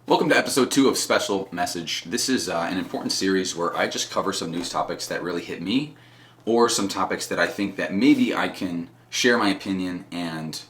Welcome to episode 2 of Special Message. This is an important series where I just cover some news topics that really hit me, or some topics that I think that maybe I can share my opinion and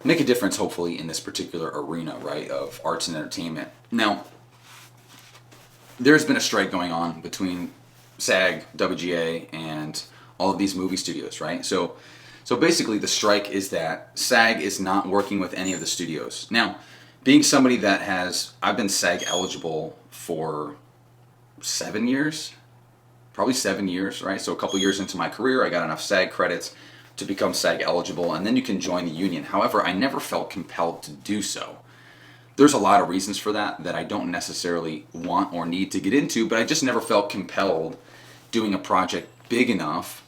make a difference, hopefully, in this particular arena, right, of arts and entertainment. Now, there's been a strike going on between SAG, WGA, and all of these movie studios, right? So basically the strike is that SAG is not working with any of the studios. Now, being somebody that I've been SAG eligible for 7 years, probably 7 years, right? So a couple years into my career, I got enough SAG credits to become SAG eligible, and then you can join the union. However, I never felt compelled to do so. There's a lot of reasons for that I don't necessarily want or need to get into, but I just never felt compelled doing a project big enough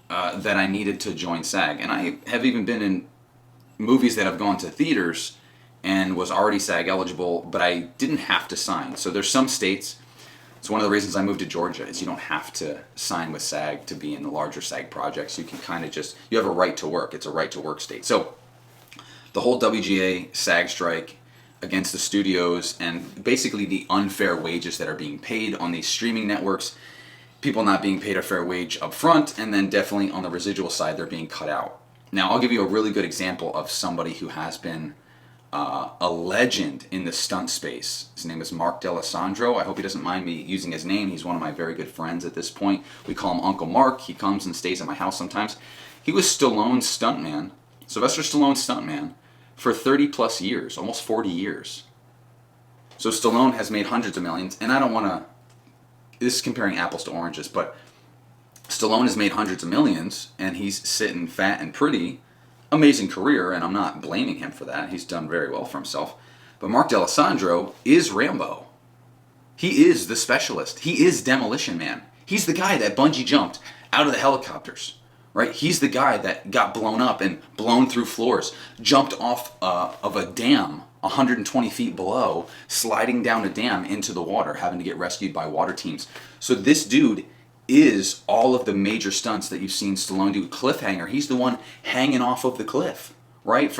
that I needed to join SAG. And I have even been in movies that have gone to theaters and was already SAG eligible, but I didn't have to sign. So there's some states, it's one of the reasons I moved to Georgia, is you don't have to sign with SAG to be in the larger SAG projects. You can kind of just, you have a right to work. It's a right to work state. So the whole WGA SAG strike against the studios and basically the unfair wages that are being paid on these streaming networks, people not being paid a fair wage up front, and then definitely on the residual side, they're being cut out. Now, I'll give you a really good example of somebody who has been a legend in the stunt space. His name is Mark D'Alessandro. I hope he doesn't mind me using his name. He's one of my very good friends at this point. We call him Uncle Mark. He comes and stays at my house sometimes. He was Stallone's stuntman, Sylvester Stallone's stuntman, for 30 plus years, almost 40 years. So Stallone has made hundreds of millions, and I don't want to, this is comparing apples to oranges, but Stallone has made hundreds of millions, and he's sitting fat and pretty. Amazing career, and I'm not blaming him for that. He's done very well for himself. But Mark D'Alessandro is Rambo. He is the specialist. He is Demolition Man. He's the guy that bungee jumped out of the helicopters, right? He's the guy that got blown up and blown through floors, jumped off of a dam 120 feet below, sliding down a dam into the water, having to get rescued by water teams. So this dude is all of the major stunts that you've seen Stallone do. Cliffhanger, he's the one hanging off of the cliff, right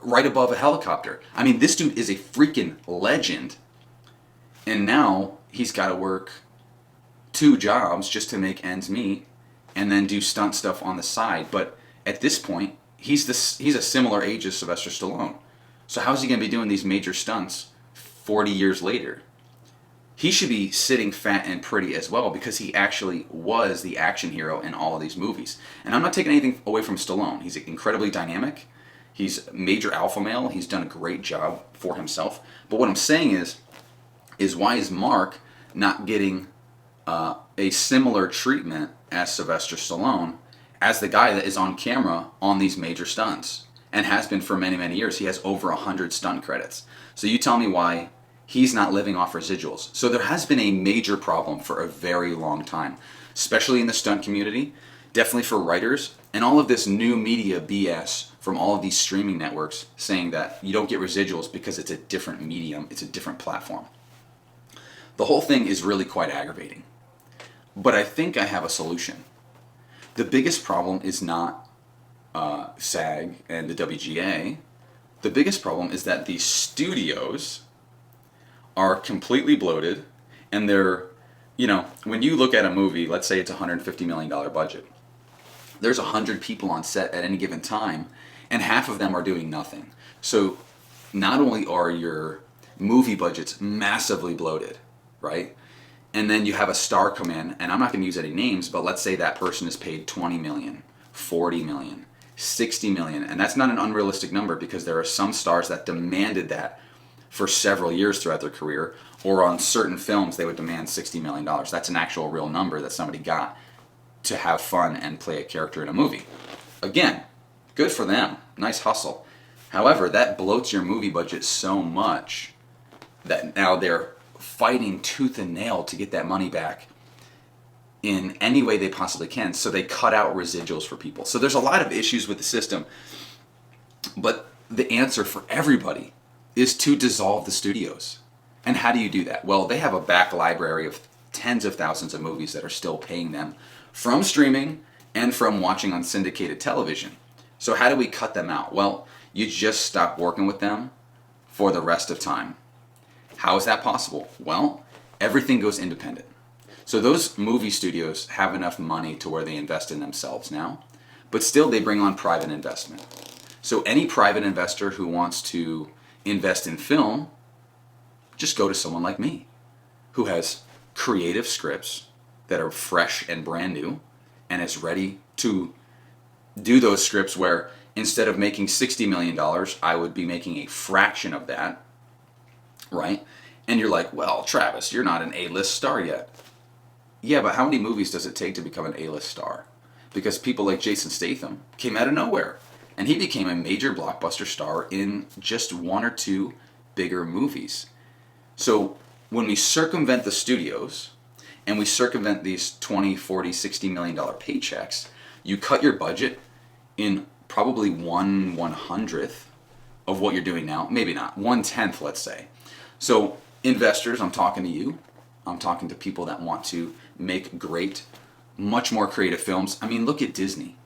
above a helicopter. I mean, this dude is a freaking legend. And now he's got to work 2 jobs just to make ends meet and then do stunt stuff on the side. But at this point, he's a similar age as Sylvester Stallone. So how's he going to be doing these major stunts 40 years later? He should be sitting fat and pretty as well, because he actually was the action hero in all of these movies. And I'm not taking anything away from Stallone. He's incredibly dynamic. He's a major alpha male. He's done a great job for himself. But what I'm saying is why is Mark not getting a similar treatment as Sylvester Stallone, as the guy that is on camera on these major stunts and has been for many, many years? He has over 100 stunt credits. So you tell me why he's not living off residuals. So there has been a major problem for a very long time, especially in the stunt community, definitely for writers, and all of this new media BS from all of these streaming networks saying that you don't get residuals because it's a different medium, it's a different platform. The whole thing is really quite aggravating. But I think I have a solution. The biggest problem is not SAG and the WGA. The biggest problem is that these studios are completely bloated, and they're, when you look at a movie, let's say it's a $150 million budget, there's 100 people on set at any given time, and half of them are doing nothing. So not only are your movie budgets massively bloated, right? And then you have a star come in, and I'm not going to use any names, but let's say that person is paid 20 million, 40 million, 60 million, and that's not an unrealistic number, because there are some stars that demanded that for several years throughout their career, or on certain films they would demand $60 million. That's an actual real number that somebody got to have fun and play a character in a movie. Again, good for them, nice hustle. However, that bloats your movie budget so much that now they're fighting tooth and nail to get that money back in any way they possibly can, so they cut out residuals for people. So there's a lot of issues with the system, but the answer for everybody is to dissolve the studios. And how do you do that? Well, they have a back library of tens of thousands of movies that are still paying them from streaming and from watching on syndicated television. So how do we cut them out? Well, you just stop working with them for the rest of time. How is that possible? Well, everything goes independent. So those movie studios have enough money to where they invest in themselves now, but still they bring on private investment. So any private investor who wants to invest in film, just go to someone like me, who has creative scripts that are fresh and brand new, and is ready to do those scripts where instead of making $60 million, I would be making a fraction of that, right? And you're like, well, Travis, you're not an A-list star yet. Yeah, but how many movies does it take to become an A-list star? Because people like Jason Statham came out of nowhere, and he became a major blockbuster star in just one or two bigger movies. So when we circumvent the studios, and we circumvent these 20, 40, $60 million paychecks, you cut your budget in probably 1/100th of what you're doing now. Maybe not, 1/10, let's say. So investors, I'm talking to you. I'm talking to people that want to make great, much more creative films. I mean, look at Disney.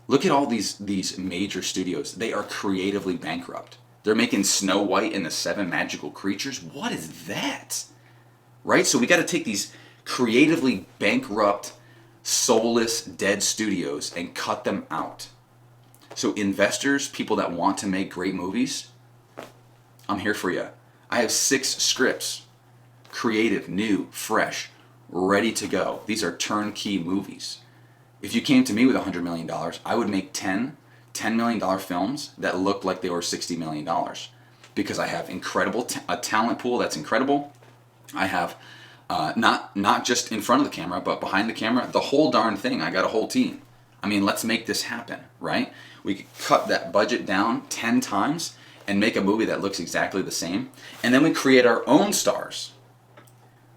Look at all these major studios. They are creatively bankrupt. They're making Snow White and the Seven Magical Creatures. What is that? Right? So we got to take these creatively bankrupt, soulless, dead studios and cut them out. So investors, people that want to make great movies, I'm here for you. I have 6 scripts, creative, new, fresh, ready to go. These are turnkey movies. If you came to me with $100 million, I would make $10 million films that looked like they were $60 million, because I have incredible a talent pool that's incredible. I have not just in front of the camera, but behind the camera, the whole darn thing. I got a whole team. I mean, let's make this happen, right? We could cut that budget down 10 times and make a movie that looks exactly the same. And then we create our own stars.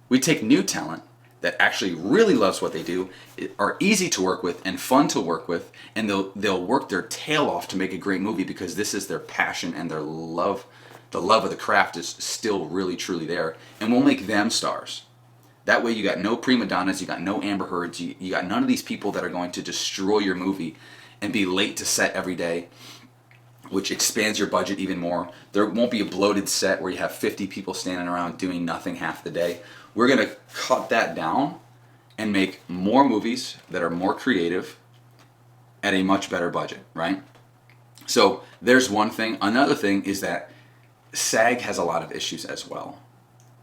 We take new talent that actually really loves what they do, are easy to work with and fun to work with, and they'll work their tail off to make a great movie because this is their passion and their love. The love of the craft is still really, truly there. And we'll make them stars. That way you got no prima donnas, you got no Amber Heards, you got none of these people that are going to destroy your movie and be late to set every day, which expands your budget even more. There won't be a bloated set where you have 50 people standing around doing nothing half the day. We're going to cut that down and make more movies that are more creative at a much better budget, right? So there's one thing. Another thing is that SAG has a lot of issues as well.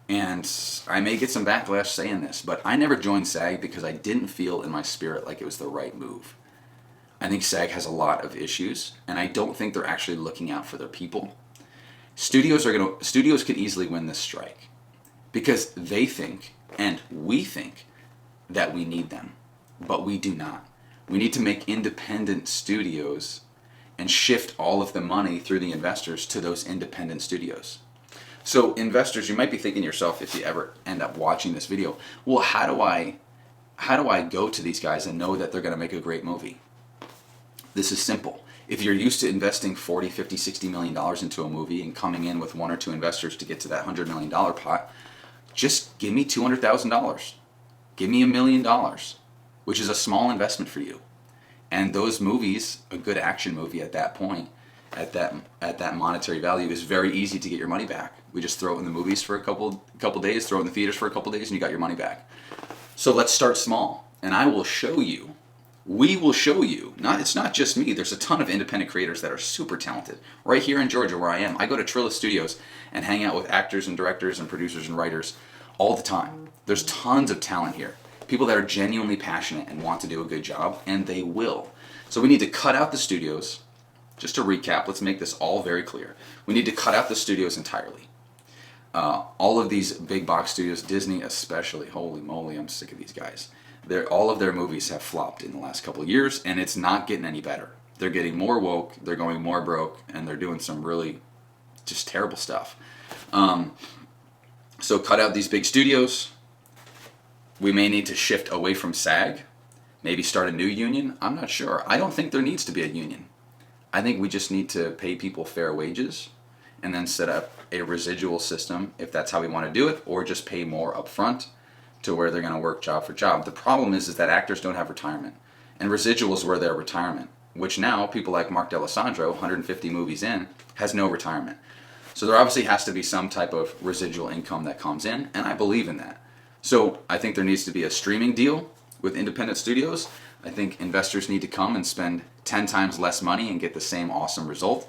And I may get some backlash saying this, but I never joined SAG because I didn't feel in my spirit like it was the right move. I think SAG has a lot of issues, and I don't think they're actually looking out for their people. Studios could easily win this strike because they think, and we think, that we need them, but we do not. We need to make independent studios and shift all of the money through the investors to those independent studios. So investors, you might be thinking to yourself, if you ever end up watching this video, well, how do I go to these guys and know that they're going to make a great movie? This is simple. If you're used to investing $40, $50, $60 million into a movie and coming in with 1 or 2 investors to get to that $100 million pot, just give me $200,000. Give me $1 million, which is a small investment for you. And those movies, a good action movie at that point, at that monetary value, is very easy to get your money back. We just throw it in the movies for a couple days, throw it in the theaters for a couple days, and you got your money back. So let's start small, and I will show you. We will show you. It's not just me. There's a ton of independent creators that are super talented. Right here in Georgia, where I am, I go to Trilla Studios and hang out with actors and directors and producers and writers all the time. There's tons of talent here. People that are genuinely passionate and want to do a good job, and they will. So we need to cut out the studios. Just to recap, let's make this all very clear. We need to cut out the studios entirely. All of these big box studios, Disney especially, holy moly, I'm sick of these guys. All of their movies have flopped in the last couple of years, and it's not getting any better. They're getting more woke, they're going more broke, and they're doing some really just terrible stuff. So cut out these big studios. We may need to shift away from SAG, maybe start a new union. I'm not sure. I don't think there needs to be a union. I think we just need to pay people fair wages and then set up a residual system if that's how we want to do it, or just pay more up front to where they're going to work job for job. The problem is that actors don't have retirement, and residuals were their retirement, which now people like Mark D'Alessandro, 150 movies in, has no retirement. So there obviously has to be some type of residual income that comes in, and I believe in that. So I think there needs to be a streaming deal with independent studios. I think investors need to come and spend 10 times less money and get the same awesome result.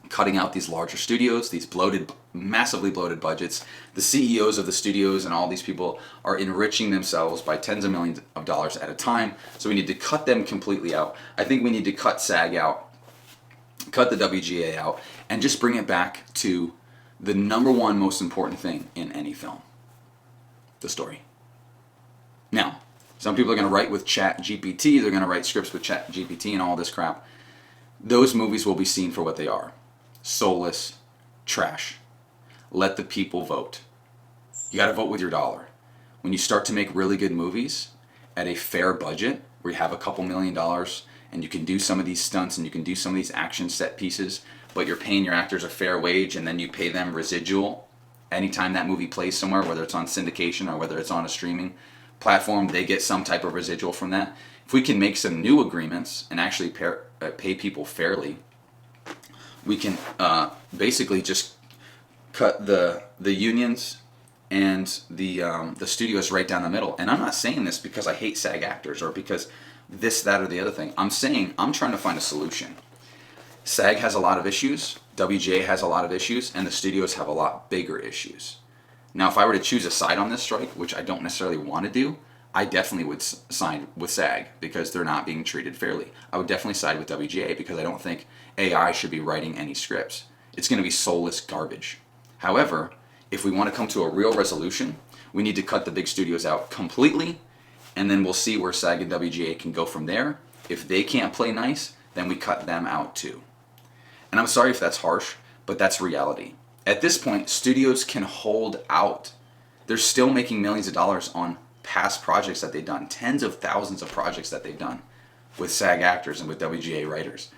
Cutting out these larger studios, these bloated, massively bloated budgets. The CEOs of the studios and all these people are enriching themselves by tens of millions of dollars at a time. So we need to cut them completely out. I think we need to cut SAG out, cut the WGA out, and just bring it back to the number one most important thing in any film: the story. Now, some people are going to write with Chat GPT, they're going to write scripts with Chat GPT and all this crap. Those movies will be seen for what they are: soulless trash. Let the people vote. You got to vote with your dollar. When you start to make really good movies at a fair budget, where you have a couple $1,000,000 and you can do some of these stunts and you can do some of these action set pieces, but you're paying your actors a fair wage and then you pay them residual anytime that movie plays somewhere, whether it's on syndication or whether it's on a streaming platform, they get some type of residual from that. If we can make some new agreements and actually pay people fairly, we can basically just cut the unions and the studios right down the middle. And I'm not saying this because I hate SAG actors or because this, that, or the other thing. I'm saying I'm trying to find a solution. SAG has a lot of issues, WGA has a lot of issues, and the studios have a lot bigger issues. Now, if I were to choose a side on this strike, which I don't necessarily want to do, I definitely would side with SAG because they're not being treated fairly. I would definitely side with WGA because I don't think AI should be writing any scripts. It's going to be soulless garbage. However, if we want to come to a real resolution, we need to cut the big studios out completely, and then we'll see where SAG and WGA can go from there. If they can't play nice, then we cut them out too. And I'm sorry if that's harsh, but that's reality. At this point, studios can hold out. They're still making millions of dollars on past projects that they've done, tens of thousands of projects that they've done with SAG actors and with WGA writers.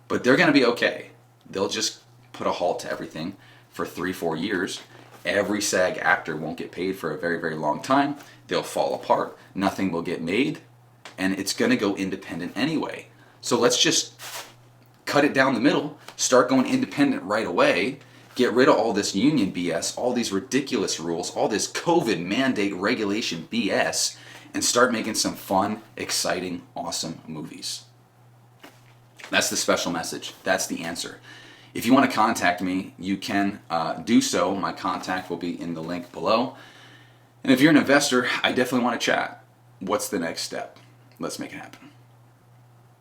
But they're going to be okay. They'll just put a halt to everything for 3-4 years. Every SAG actor won't get paid for a very, very long time. They'll fall apart. Nothing will get made. And it's going to go independent anyway. So let's just cut it down the middle, start going independent right away, get rid of all this union BS, all these ridiculous rules, all this COVID mandate regulation BS, and start making some fun, exciting, awesome movies. That's the special message. That's the answer. If you want to contact me, you can do so. My contact will be in the link below. And if you're an investor, I definitely want to chat. What's the next step? Let's make it happen.